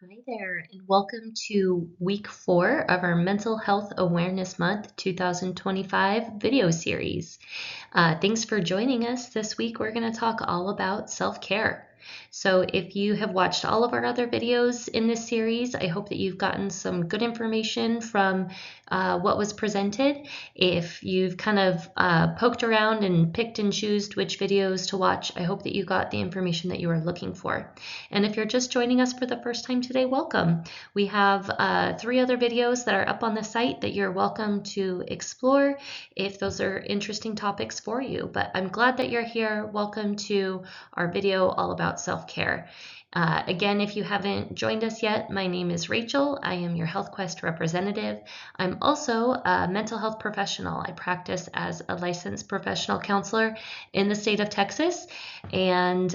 Hi there, and welcome to week 4 of our Mental Health Awareness Month 2025 video series. Thanks for joining us. This week, we're going to talk all about self-care. So if you have watched all of our other videos in this series, I hope that you've gotten some good information from what was presented. If you've kind of poked around and picked and choosed which videos to watch, I hope that you got the information that you were looking for. And if you're just joining us for the first time today, welcome. We have 3 other videos that are up on the site that you're welcome to explore if those are interesting topics for you. But I'm glad that you're here. Welcome to our video all about self-care. Again, if you haven't joined us yet, my name is Rachel. I am your Health Quest representative. I'm also a mental health professional. I practice as a licensed professional counselor in the state of Texas, and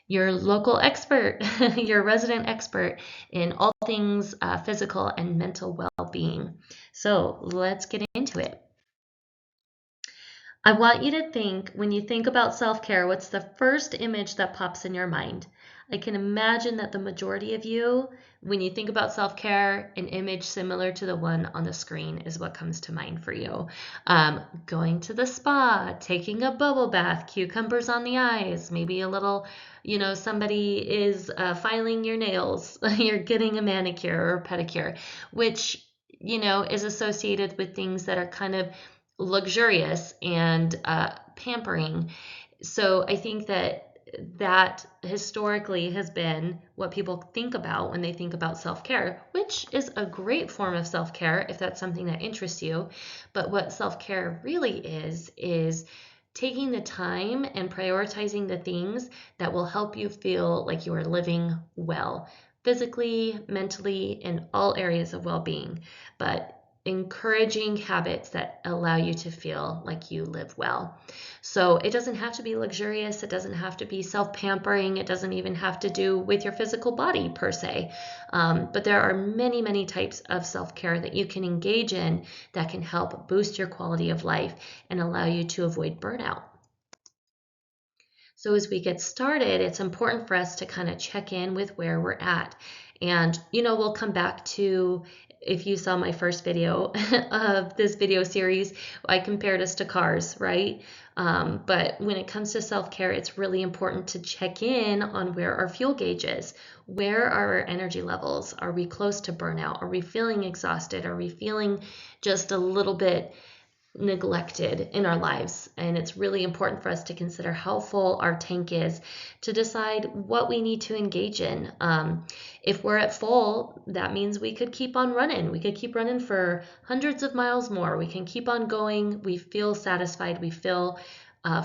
your local expert, your resident expert in all things physical and mental well-being. So let's get into it. I want you to think, when you think about self-care, what's the first image that pops in your mind? I can imagine that the majority of you, when you think about self-care, an image similar to the one on the screen is what comes to mind for you. Going to the spa, taking a bubble bath, cucumbers on the eyes, maybe a little, somebody is filing your nails, you're getting a manicure or pedicure, which, is associated with things that are kind of luxurious and pampering. So I think that historically has been what people think about when they think about self-care, which is a great form of self-care if that's something that interests you. But what self-care really is taking the time and prioritizing the things that will help you feel like you are living well, physically, mentally, in all areas of well-being. But encouraging habits that allow you to feel like you live well. So it doesn't have to be luxurious, it doesn't have to be self-pampering, it doesn't even have to do with your physical body per se. But there are many, many types of self-care that you can engage in that can help boost your quality of life and allow you to avoid burnout. So as we get started, it's important for us to kind of check in with where we're at. And, we'll come back to, if you saw my first video of this video series, I compared us to cars, right? But when it comes to self-care, it's really important to check in on where our fuel gauge is. Where are our energy levels? Are we close to burnout? Are we feeling exhausted? Are we feeling just a little bit neglected in our lives? And it's really important for us to consider how full our tank is to decide what we need to engage in. If we're at full, that means we could keep on running. We could keep running for hundreds of miles more. We can keep on going. We feel satisfied. We feel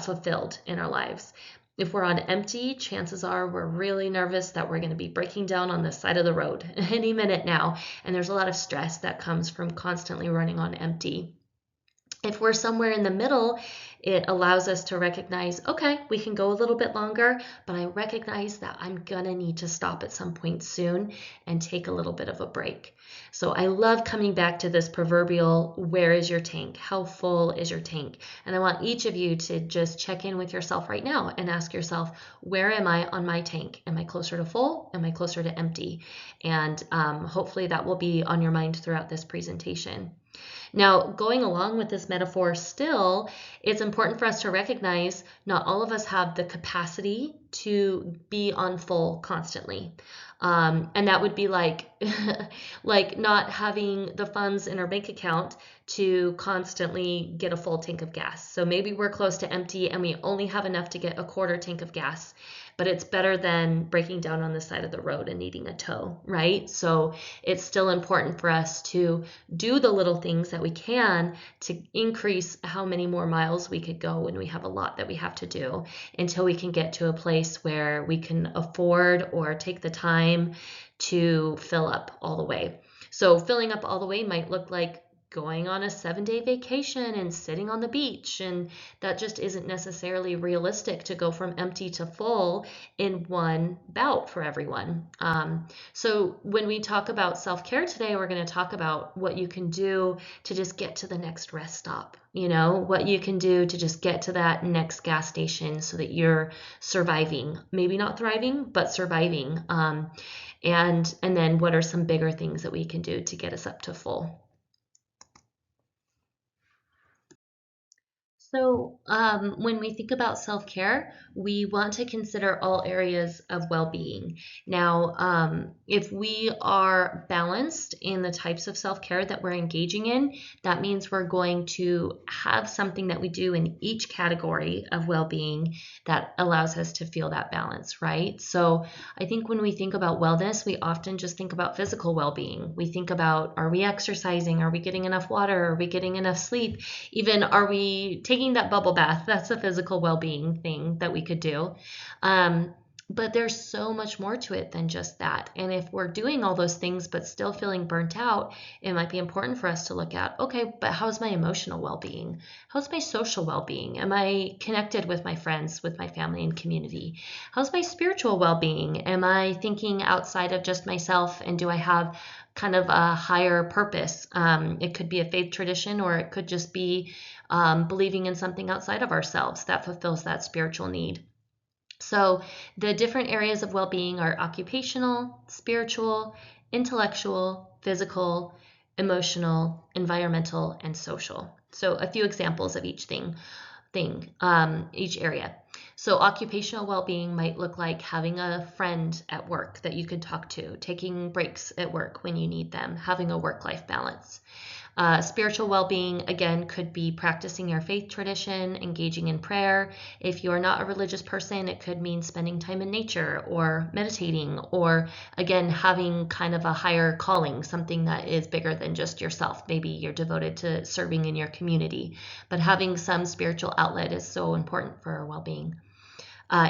fulfilled in our lives. If we're on empty, chances are we're really nervous that we're going to be breaking down on the side of the road any minute now. And there's a lot of stress that comes from constantly running on empty. If we're somewhere in the middle, it allows us to recognize, okay, we can go a little bit longer, but I recognize that I'm gonna need to stop at some point soon and take a little bit of a break. So I love coming back to this proverbial, where is your tank? How full is your tank? And I want each of you to just check in with yourself right now and ask yourself, where am I on my tank? Am I closer to full? Am I closer to empty? And hopefully that will be on your mind throughout this presentation. Now, going along with this metaphor still, it's important for us to recognize not all of us have the capacity to be on full constantly. And that would be like, like not having the funds in our bank account to constantly get a full tank of gas. So maybe we're close to empty and we only have enough to get a quarter tank of gas, but it's better than breaking down on the side of the road and needing a tow, right? So it's still important for us to do the little things that we can to increase how many more miles we could go when we have a lot that we have to do, until we can get to a place where we can afford or take the time to fill up all the way. So filling up all the way might look like going on a 7-day vacation and sitting on the beach, and that just isn't necessarily realistic to go from empty to full in one bout for everyone. So when we talk about self-care today, we're going to talk about what you can do to just get to the next rest stop, what you can do to just get to that next gas station so that you're surviving, maybe not thriving, but surviving. And then what are some bigger things that we can do to get us up to full? So, when we think about self care, we want to consider all areas of well being. Now, if we are balanced in the types of self care that we're engaging in, that means we're going to have something that we do in each category of well being that allows us to feel that balance, right? So, I think when we think about wellness, we often just think about physical well being. We think about, are we exercising? Are we getting enough water? Are we getting enough sleep? Even, are we taking that bubble bath? That's a physical well-being thing that we could do. But there's so much more to it than just that. And if we're doing all those things but still feeling burnt out, it might be important for us to look at, okay, but how's my emotional well-being? How's my social well-being? Am I connected with my friends, with my family and community? How's my spiritual well-being? Am I thinking outside of just myself, and do I have kind of a higher purpose? It could be a faith tradition, or it could just be believing in something outside of ourselves that fulfills that spiritual need. So the different areas of well-being are occupational, spiritual, intellectual, physical, emotional, environmental, and social. So a few examples of each each area. So occupational well-being might look like having a friend at work that you could talk to, taking breaks at work when you need them, having a work-life balance. Spiritual well-being, again, could be practicing your faith tradition, engaging in prayer. If you're not a religious person, it could mean spending time in nature or meditating, or again, having kind of a higher calling, something that is bigger than just yourself. Maybe you're devoted to serving in your community, but having some spiritual outlet is so important for our well-being.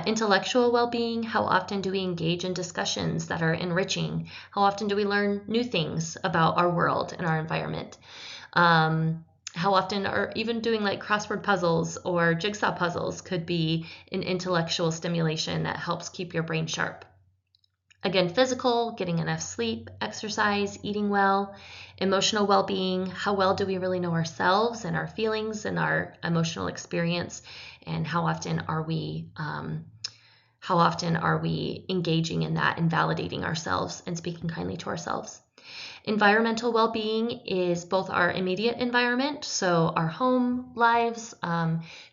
Intellectual well-being, how often do we engage in discussions that are enriching? How often do we learn new things about our world and our environment? How often are even doing like crossword puzzles or jigsaw puzzles could be an intellectual stimulation that helps keep your brain sharp. Again, physical, getting enough sleep, exercise, eating well. Emotional well-being, how well do we really know ourselves and our feelings and our emotional experience, and how often are we engaging in that and validating ourselves and speaking kindly to ourselves. Environmental well-being is both our immediate environment, so our home lives.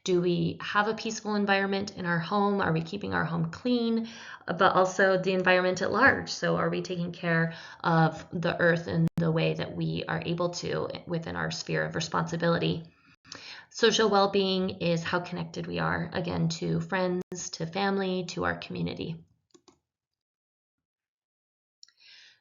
Do we have a peaceful environment in our home? Are we keeping our home clean? But also the environment at large. So are we taking care of the earth in the way that we are able to within our sphere of responsibility? Social well-being is how connected we are, again, to friends, to family, to our community.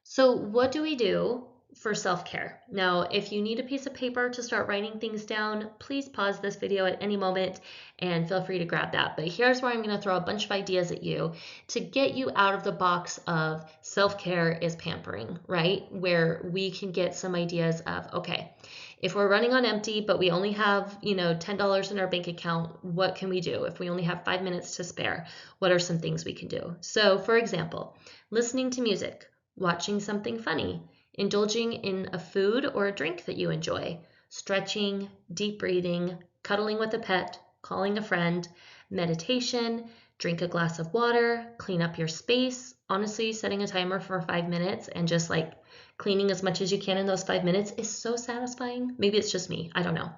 So what do we do for self-care? Now, if you need a piece of paper to start writing things down, please pause this video at any moment and feel free to grab that. But here's where I'm going to throw a bunch of ideas at you to get you out of the box of self-care is pampering, right? Where we can get some ideas of, okay, if we're running on empty, but we only have, $10 in our bank account, what can we do? If we only have 5 minutes to spare, what are some things we can do? So, for example, listening to music, watching something funny, indulging in a food or a drink that you enjoy, stretching, deep breathing, cuddling with a pet, calling a friend, meditation, drink a glass of water, clean up your space. Honestly, setting a timer for 5 minutes and just like cleaning as much as you can in those 5 minutes is so satisfying. Maybe it's just me, I don't know.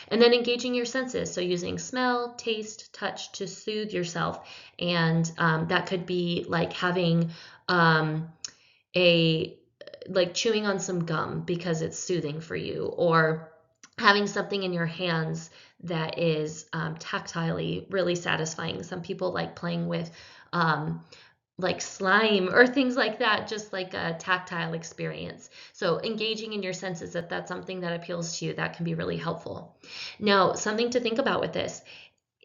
And then engaging your senses, so using smell, taste, touch to soothe yourself. And that could be like having like chewing on some gum because it's soothing for you, or having something in your hands that is tactilely really satisfying. Some people like playing with like slime or things like that, just like a tactile experience. So engaging in your senses, if that's something that appeals to you, that can be really helpful. Now, something to think about with this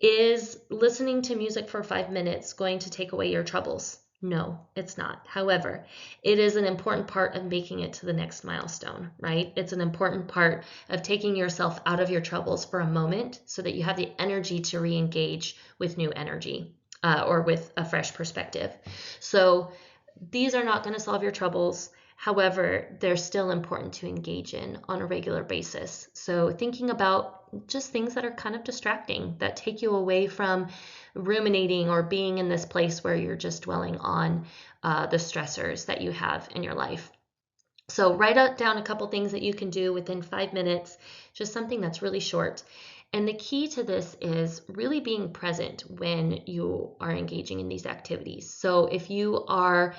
is listening to music for 5 minutes going to take away your troubles? No, it's not. However, it is an important part of making it to the next milestone, right? It's an important part of taking yourself out of your troubles for a moment so that you have the energy to re-engage with new energy or with a fresh perspective. So these are not going to solve your troubles. However, they're still important to engage in on a regular basis. So thinking about just things that are kind of distracting, that take you away from ruminating or being in this place where you're just dwelling on the stressors that you have in your life. So write down a couple things that you can do within 5 minutes, just something that's really short. And the key to this is really being present when you are engaging in these activities. So if you are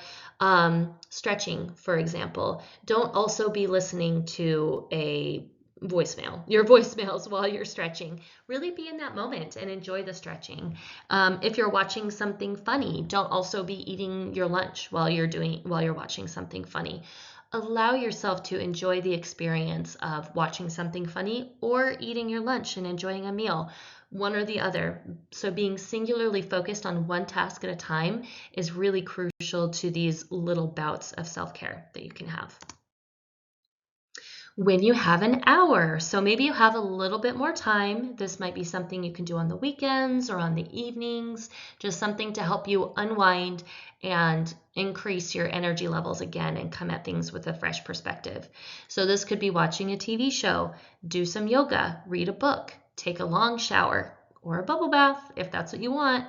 stretching, for example, don't also be listening to your voicemails while you're stretching. Really be in that moment and enjoy the stretching. If you're watching something funny, don't also be eating your lunch while you're watching something funny. Allow yourself to enjoy the experience of watching something funny or eating your lunch and enjoying a meal, one or the other. So being singularly focused on one task at a time is really crucial to these little bouts of self-care that you can have. When you have an hour, so maybe you have a little bit more time, this might be something you can do on the weekends or on the evenings, just something to help you unwind and increase your energy levels again and come at things with a fresh perspective. So this could be watching a TV show, do some yoga, read a book, take a long shower or a bubble bath if that's what you want,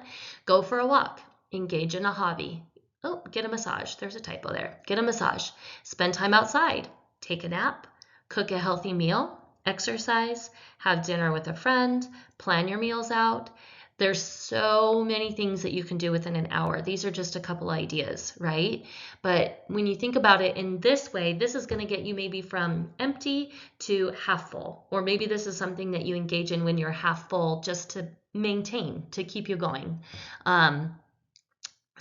go for a walk, engage in a hobby. Oh, get a massage. There's a typo there. Get a massage. Spend time outside. Take a nap. Cook a healthy meal, exercise, have dinner with a friend, plan your meals out. There's so many things that you can do within an hour. These are just a couple ideas, right? But when you think about it in this way, this is going to get you maybe from empty to half full. Or maybe this is something that you engage in when you're half full just to maintain, to keep you going.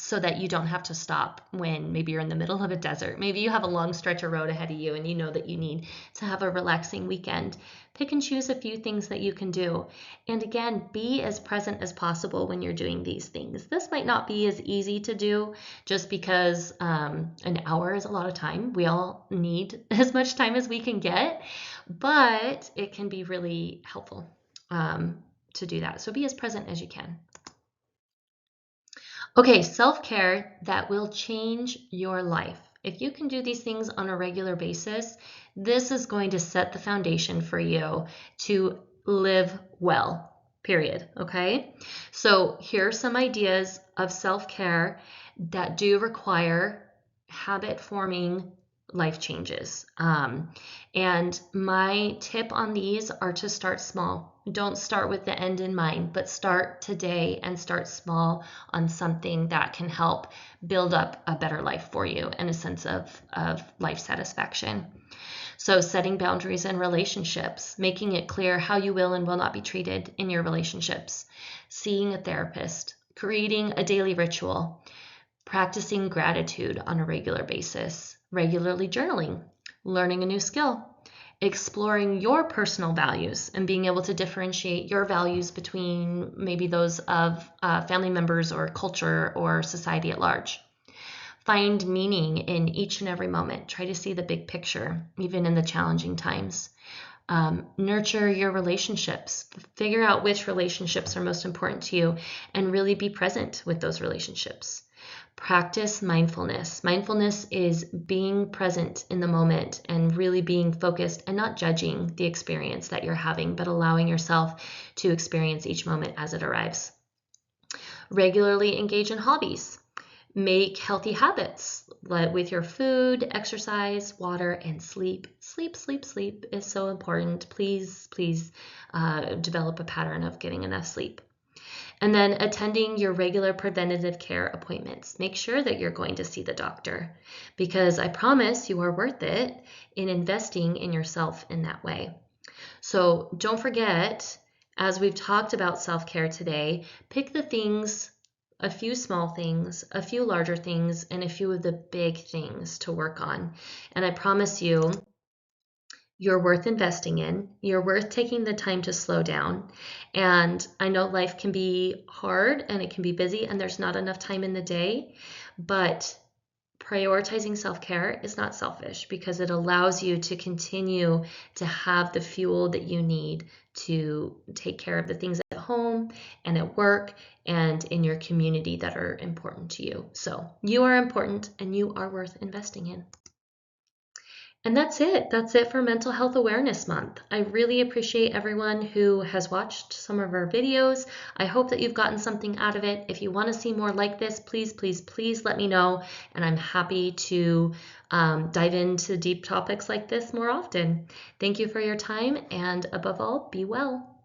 So that you don't have to stop when maybe you're in the middle of a desert. Maybe you have a long stretch of road ahead of you and you know that you need to have a relaxing weekend. Pick and choose a few things that you can do. And again, be as present as possible when you're doing these things. This might not be as easy to do just because an hour is a lot of time. We all need as much time as we can get, but it can be really helpful to do that. So be as present as you can. Okay, self-care that will change your life. If you can do these things on a regular basis, this is going to set the foundation for you to live well, period. Okay, so here are some ideas of self-care that do require habit-forming life changes. And my tip on these are to start small. Don't start with the end in mind, but start today and start small on something that can help build up a better life for you and a sense of life satisfaction. So setting boundaries in relationships, making it clear how you will and will not be treated in your relationships, seeing a therapist, creating a daily ritual, practicing gratitude on a regular basis, regularly journaling, learning a new skill, exploring your personal values and being able to differentiate your values between maybe those of family members or culture or society at large. Find meaning in each and every moment. Try to see the big picture, even in the challenging times. Nurture your relationships. Figure out which relationships are most important to you and really be present with those relationships. Practice mindfulness. Mindfulness is being present in the moment and really being focused and not judging the experience that you're having, but allowing yourself to experience each moment as it arrives. Regularly engage in hobbies. Make healthy habits with your food, exercise, water, and sleep. Sleep is so important. Please develop a pattern of getting enough sleep. And then attending your regular preventative care appointments. Make sure that you're going to see the doctor because I promise you are worth it in investing in yourself in that way. So don't forget, as we've talked about self-care today, pick the things, a few small things, a few larger things, and a few of the big things to work on. And I promise you, you're worth investing in. You're worth taking the time to slow down. And I know life can be hard and it can be busy and there's not enough time in the day, but prioritizing self-care is not selfish because it allows you to continue to have the fuel that you need to take care of the things at home and at work and in your community that are important to you. So you are important and you are worth investing in. And that's it. That's it for Mental Health Awareness Month. I really appreciate everyone who has watched some of our videos. I hope that you've gotten something out of it. If you want to see more like this, please, please, please let me know. And I'm happy to dive into deep topics like this more often. Thank you for your time. And above all, be well.